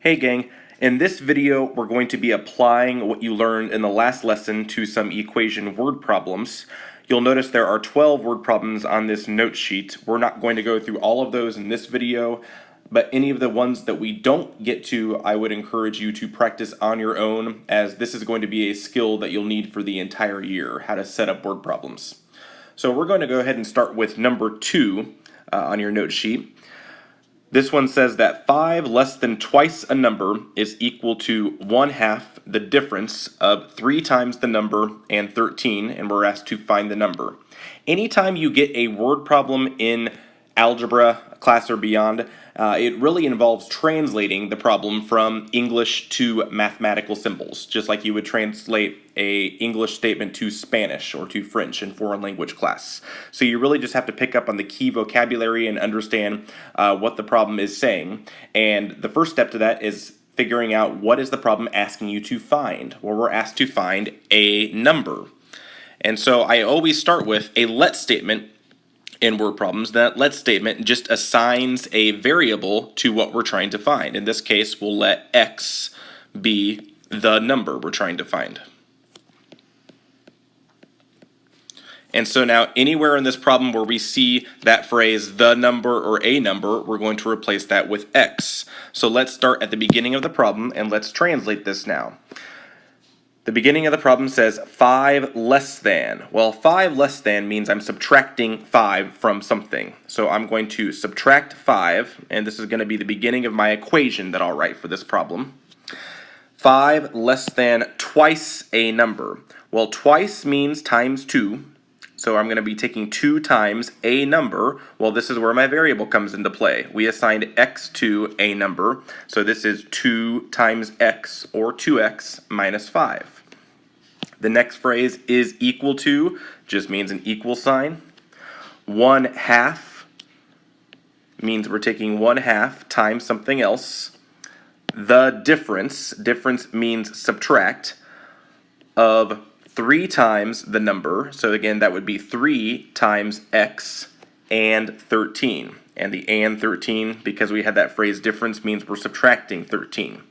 Hey gang, in this video we're going to be applying what you learned in the last lesson to some equation word problems. You'll notice there are 12 word problems on this note sheet. We're not going to go through all of those in this video, but any of the ones that we don't get to, I would encourage you to practice on your own, as this is going to be a skill that you'll need for the entire year, how to set up word problems. So we're going to go ahead and start with number 2 on your note sheet. This one says that 5 less than twice a number is equal to 1/2 the difference of 3 times the number and 13, and we're asked to find the number. Anytime you get a word problem in algebra class or beyond, it really involves translating the problem from English to mathematical symbols, just like you would translate a English statement to Spanish or to French in foreign language class. So you really just have to pick up on the key vocabulary and understand what the problem is saying. And the first step to that is figuring out what is the problem asking you to find. Well, we're asked to find a number. And so I always start with a let statement in word problems. That let statement just assigns a variable to what we're trying to find. In this case, we'll let x be the number we're trying to find. And so now anywhere in this problem where we see that phrase the number or a number, we're going to replace that with x. So let's start at the beginning of the problem and let's translate this now. The beginning of the problem says 5 less than. Well, 5 less than means I'm subtracting 5 from something. So I'm going to subtract 5, and this is going to be the beginning of my equation that I'll write for this problem. 5 less than twice a number. Well, twice means times 2. So I'm going to be taking 2 times a number. Well, this is where my variable comes into play. We assigned x to a number, so this is 2 times x, or 2x minus 5. The next phrase is equal to, just means an equal sign. 1/2 means we're taking 1/2 times something else. The difference means subtract, of 3 times the number, so again that would be 3 times x and 13. And the and 13, because we had that phrase difference, means we're subtracting 13.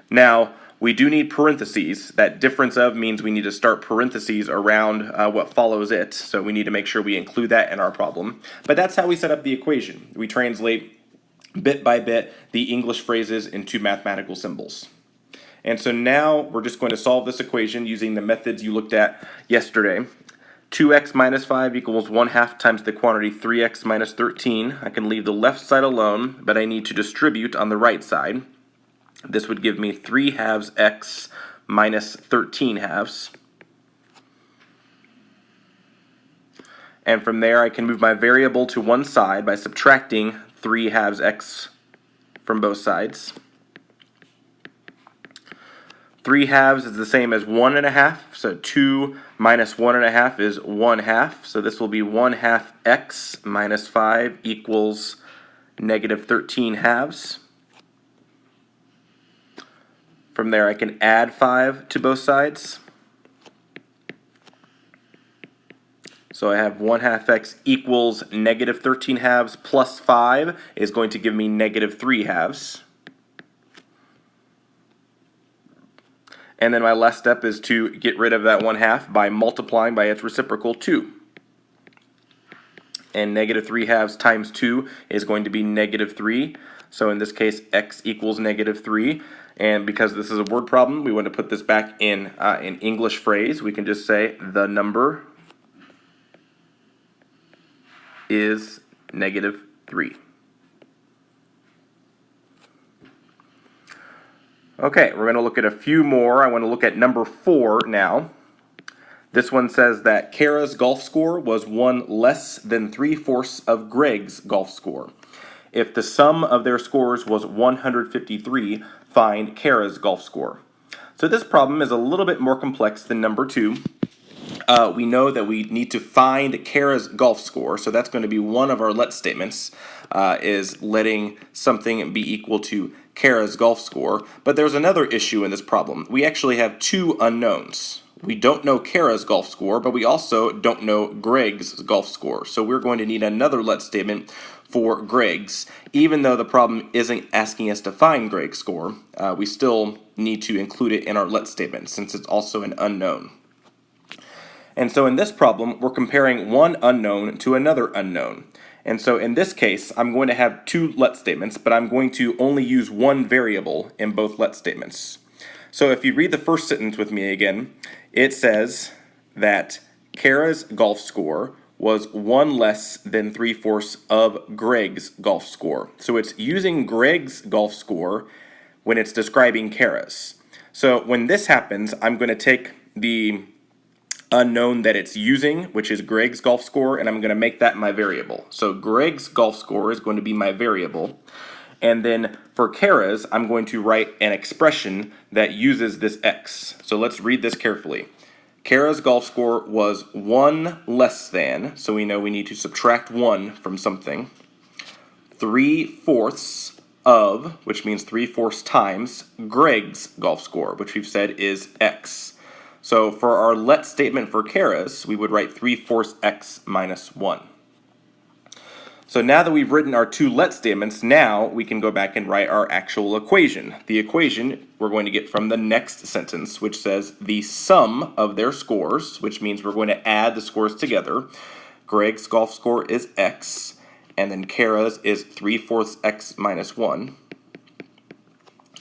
Now, we do need parentheses. That difference of means we need to start parentheses around what follows it, so we need to make sure we include that in our problem. But that's how we set up the equation. We translate bit by bit the English phrases into mathematical symbols. And so now we're just going to solve this equation using the methods you looked at yesterday. 2x minus 5 equals 1/2 times the quantity 3x minus 13. I can leave the left side alone, but I need to distribute on the right side. This would give me 3/2 x minus 13/2. And from there I can move my variable to one side by subtracting 3/2 x from both sides. 3/2 is the same as 1/2, so 2 minus 1/2 is 1/2. So this will be 1/2 x minus 5 equals negative 13/2. From there I can add 5 to both sides. So I have 1/2 x equals negative 13/2 plus 5 is going to give me negative 3/2. And then my last step is to get rid of that 1/2 by multiplying by its reciprocal 2. And negative 3/2 times 2 is going to be negative 3. So in this case, x equals negative 3. And because this is a word problem, we want to put this back in an English phrase. We can just say the number is negative 3. Okay, we're going to look at a few more. I want to look at number 4 now. This one says that Kara's golf score was 1 less than 3/4 of Greg's golf score. If the sum of their scores was 153, find Kara's golf score. So this problem is a little bit more complex than number 2. We know that we need to find Kara's golf score, so that's going to be one of our let statements, is letting something be equal to Kara's golf score. But there's another issue in this problem. We actually have 2 unknowns. We don't know Kara's golf score, but we also don't know Greg's golf score. So we're going to need another let statement for Greg's. Even though the problem isn't asking us to find Greg's score, we still need to include it in our let statement since it's also an unknown. And so in this problem, we're comparing one unknown to another unknown. And so in this case, I'm going to have two let statements, but I'm going to only use one variable in both let statements. So if you read the first sentence with me again, it says that Kara's golf score was 1 less than 3/4 of Greg's golf score. So it's using Greg's golf score when it's describing Kara's. So when this happens, I'm going to take the unknown that it's using, which is Greg's golf score, and I'm going to make that my variable. So Greg's golf score is going to be my variable. And then for Kara's, I'm going to write an expression that uses this x. So let's read this carefully. Kara's golf score was 1 less than, so we know we need to subtract 1 from something, 3/4 of, which means 3/4 times, Greg's golf score, which we've said is x. So for our let statement for Kara's, we would write 3/4 x minus 1. So now that we've written our two let statements, now we can go back and write our actual equation. The equation we're going to get from the next sentence, which says the sum of their scores, which means we're going to add the scores together. Greg's golf score is x, and then Kara's is 3/4 x minus 1.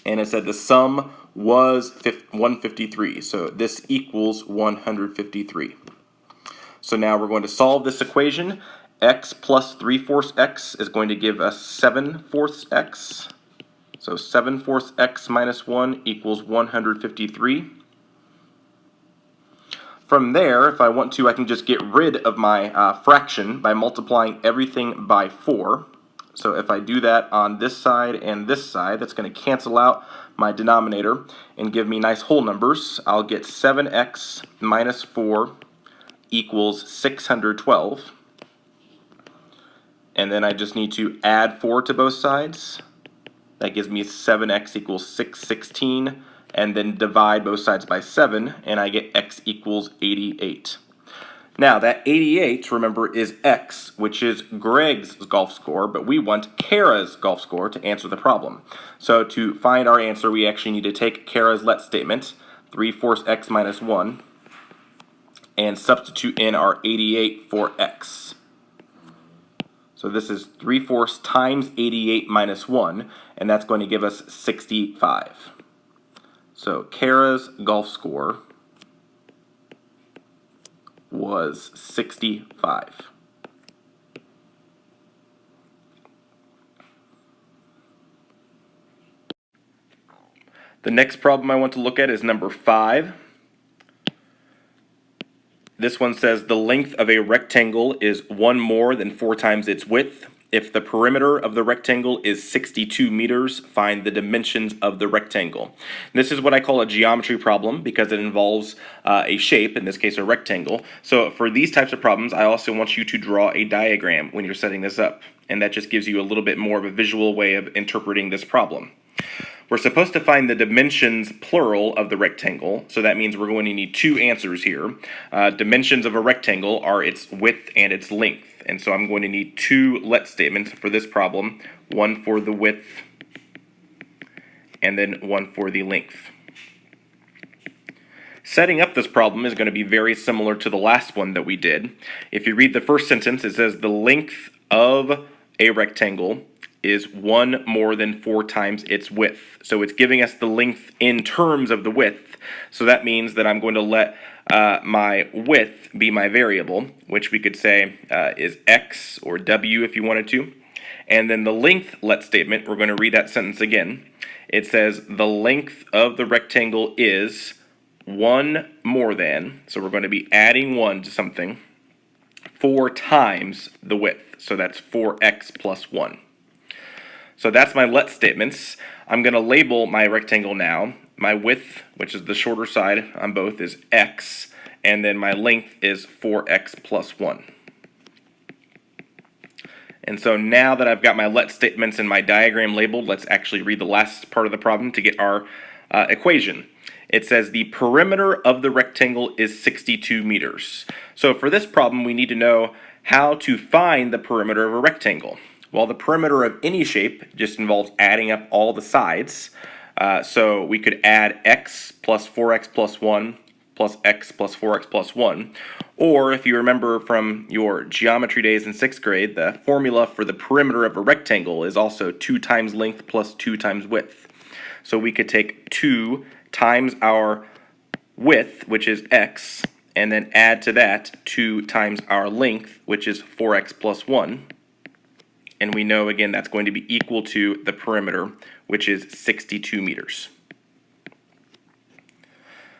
And it said the sum was 153, so this equals 153. So now we're going to solve this equation. X plus 3/4 x is going to give us 7/4 x. So 7/4 x minus 1 equals 153. From there, if I want to, I can just get rid of my fraction by multiplying everything by 4. So if I do that on this side and this side, that's going to cancel out my denominator and give me nice whole numbers. I'll get 7x minus 4 equals 612. And then I just need to add 4 to both sides. That gives me 7x equals 616. And then divide both sides by 7, and I get x equals 88. Now, that 88, remember, is x, which is Greg's golf score, but we want Kara's golf score to answer the problem. So to find our answer, we actually need to take Kara's let statement, 3/4 x minus 1, and substitute in our 88 for x. So this is 3/4 times 88 minus 1, and that's going to give us 65. So Kara's golf score was 65. The next problem I want to look at is number 5. This one says the length of a rectangle is 1 more than 4 times its width. If the perimeter of the rectangle is 62 meters, find the dimensions of the rectangle. This is what I call a geometry problem because it involves a shape, in this case a rectangle. So for these types of problems, I also want you to draw a diagram when you're setting this up. And that just gives you a little bit more of a visual way of interpreting this problem. We're supposed to find the dimensions, plural, of the rectangle, so that means we're going to need 2 answers here. Dimensions of a rectangle are its width and its length. And so I'm going to need 2 let statements for this problem, one for the width and then one for the length. Setting up this problem is going to be very similar to the last one that we did. If you read the first sentence, it says the length of a rectangle is 1 more than 4 times its width. So it's giving us the length in terms of the width. So that means that I'm going to let my width be my variable, which we could say is x or w if you wanted to. And then the length let statement, we're going to read that sentence again. It says the length of the rectangle is 1 more than, so we're going to be adding 1 to something, 4 times the width. So that's 4x plus 1. So that's my let statements. I'm going to label my rectangle now. My width, which is the shorter side on both, is x, and then my length is 4x plus 1. And so now that I've got my let statements and my diagram labeled, let's actually read the last part of the problem to get our equation. It says the perimeter of the rectangle is 62 meters. So for this problem, we need to know how to find the perimeter of a rectangle. Well, the perimeter of any shape just involves adding up all the sides. So we could add x plus 4x plus 1 plus x plus 4x plus 1. Or if you remember from your geometry days in 6th grade, the formula for the perimeter of a rectangle is also 2 times length plus 2 times width. So we could take 2 times our width, which is x, and then add to that 2 times our length, which is 4x plus 1. And we know, again, that's going to be equal to the perimeter, which is 62 meters.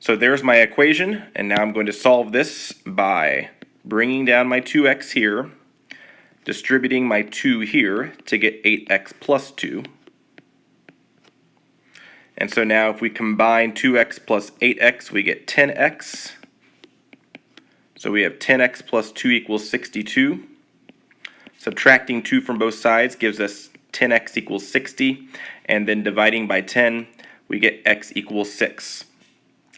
So there's my equation, and now I'm going to solve this by bringing down my 2x here, distributing my 2 here to get 8x plus 2. And so now if we combine 2x plus 8x, we get 10x. So we have 10x plus 2 equals 62. Subtracting 2 from both sides gives us 10x equals 60. And then dividing by 10, we get x equals 6.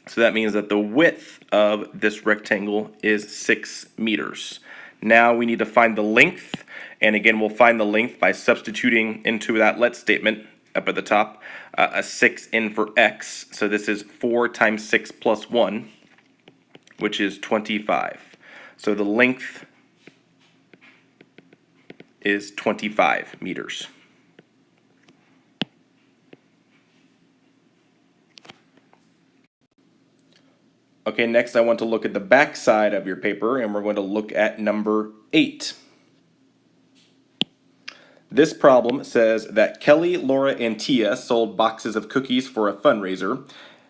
So that means that the width of this rectangle is 6 meters. Now we need to find the length. And again, we'll find the length by substituting into that let statement up at the top, a 6 in for x. So this is 4 times 6 plus 1, which is 25. So the length is 25 meters. Okay, next I want to look at the back side of your paper, and we're going to look at number 8. This problem says that Kelly, Laura, and Tia sold boxes of cookies for a fundraiser.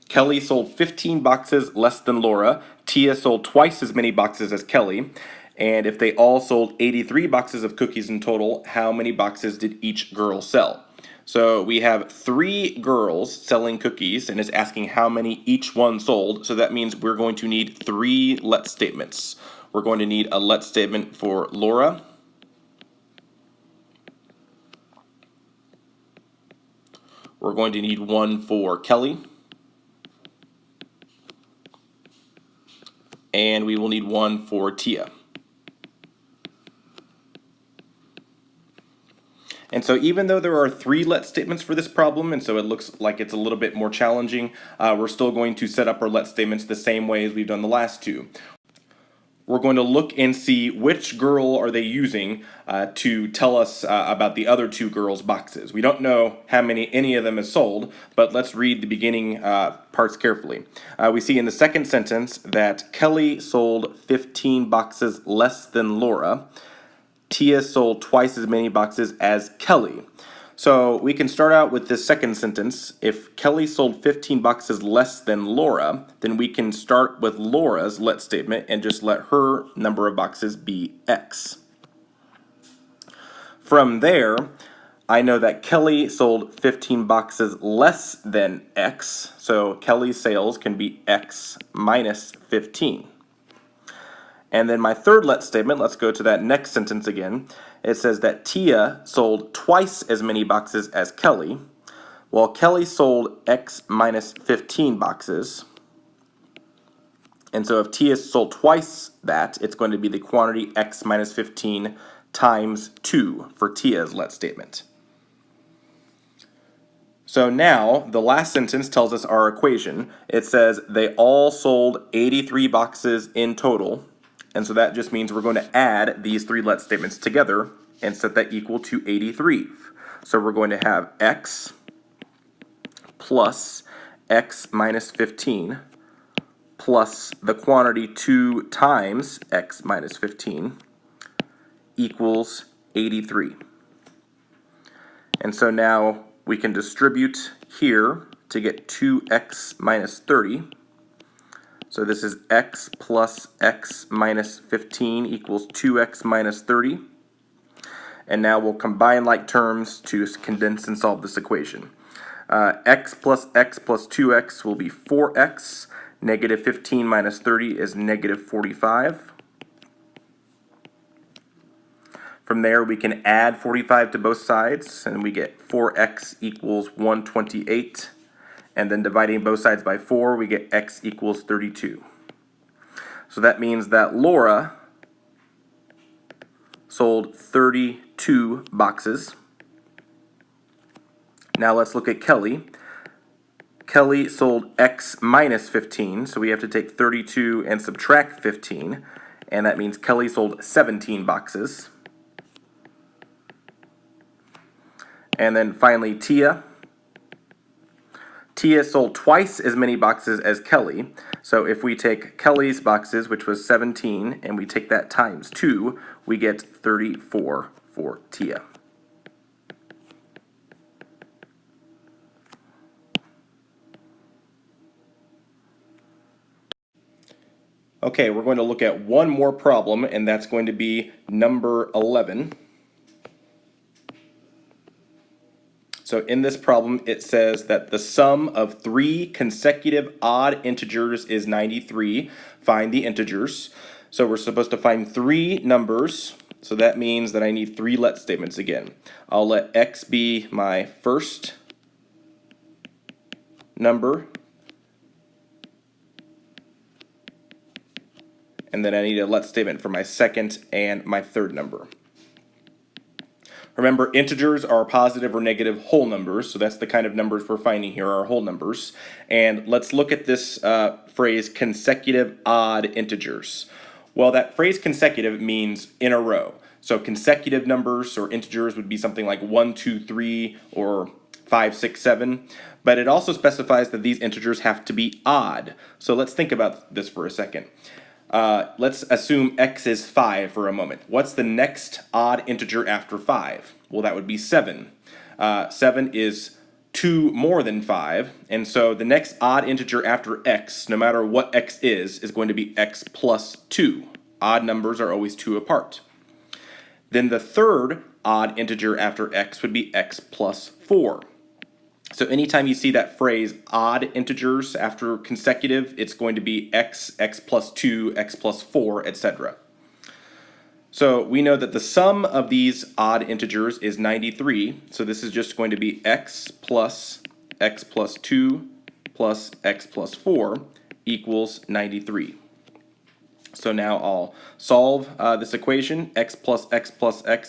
Kelly sold 15 boxes less than Laura. Tia sold twice as many boxes as Kelly. And if they all sold 83 boxes of cookies in total, how many boxes did each girl sell? So we have 3 girls selling cookies, and it's asking how many each one sold. So that means we're going to need 3 let statements. We're going to need a let statement for Laura, we're going to need one for Kelly, and we will need one for Tia. And so even though there are 3 let statements for this problem, and so it looks like it's a little bit more challenging, we're still going to set up our let statements the same way as we've done the last 2. We're going to look and see which girl are they using to tell us about the other 2 girls' boxes. We don't know how many any of them is sold, but let's read the beginning parts carefully. We see in the second sentence that Kelly sold 15 boxes less than Laura. Tia sold twice as many boxes as Kelly. So we can start out with this second sentence. If Kelly sold 15 boxes less than Laura, then we can start with Laura's let statement and just let her number of boxes be X. From there, I know that Kelly sold 15 boxes less than X, so Kelly's sales can be X minus 15. And then my third let statement, let's go to that next sentence again. It says that Tia sold twice as many boxes as Kelly, while Kelly sold X minus 15 boxes. And so if Tia sold twice that, it's going to be the quantity X minus 15 times 2 for Tia's let statement. So now, the last sentence tells us our equation. It says they all sold 83 boxes in total. And so that just means we're going to add these 3 let statements together and set that equal to 83. So we're going to have X plus X minus 15 plus the quantity 2 times X minus 15 equals 83. And so now we can distribute here to get 2X minus 30. So this is X plus X minus 15 equals 2X minus 30. And now we'll combine like terms to condense and solve this equation. X plus 2X will be 4X. Negative 15 minus 30 is negative 45. From there, we can add 45 to both sides, and we get 4X equals 128. And then dividing both sides by 4, we get X equals 32. So that means that Laura sold 32 boxes. Now let's look at Kelly. Kelly sold X minus 15, so we have to take 32 and subtract 15, and that means Kelly sold 17 boxes. And then finally Tia. Tia sold twice as many boxes as Kelly, so if we take Kelly's boxes, which was 17, and we take that times 2, we get 34 for Tia. Okay, we're going to look at one more problem, and that's going to be number 11. So in this problem, it says that the sum of 3 consecutive odd integers is 93. Find the integers. So we're supposed to find 3 numbers. So that means that I need 3 let statements again. I'll let x be my first number. And then I need a let statement for my second and my third number. Remember, integers are positive or negative whole numbers, so that's the kind of numbers we're finding here, are whole numbers. And let's look at this phrase, consecutive odd integers. Well, that phrase consecutive means in a row. So consecutive numbers or integers would be something like 1, 2, 3, or 5, 6, 7. But it also specifies that these integers have to be odd. So let's think about this for a second. Let's assume x is 5 for a moment. What's the next odd integer after 5? Well, that would be 7. 7 is 2 more than 5, and so the next odd integer after x, no matter what x is going to be x plus 2. Odd numbers are always 2 apart. Then the third odd integer after x would be x plus 4. So anytime you see that phrase odd integers after consecutive, it's going to be x, x plus 2, x plus 4, etc. So we know that the sum of these odd integers is 93. So this is just going to be x plus 2 plus x plus 4 equals 93. So now I'll solve this equation. X plus x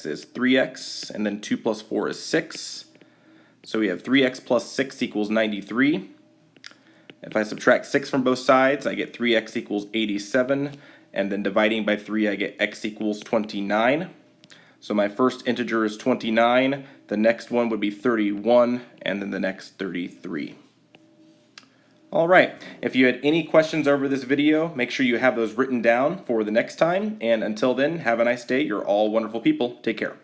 is 3x, and then 2 plus 4 is 6. So we have 3x plus 6 equals 93. If I subtract 6 from both sides, I get 3x equals 87. And then dividing by 3, I get x equals 29. So my first integer is 29. The next one would be 31, and then the next 33. All right, if you had any questions over this video, make sure you have those written down for the next time. And until then, have a nice day. You're all wonderful people. Take care.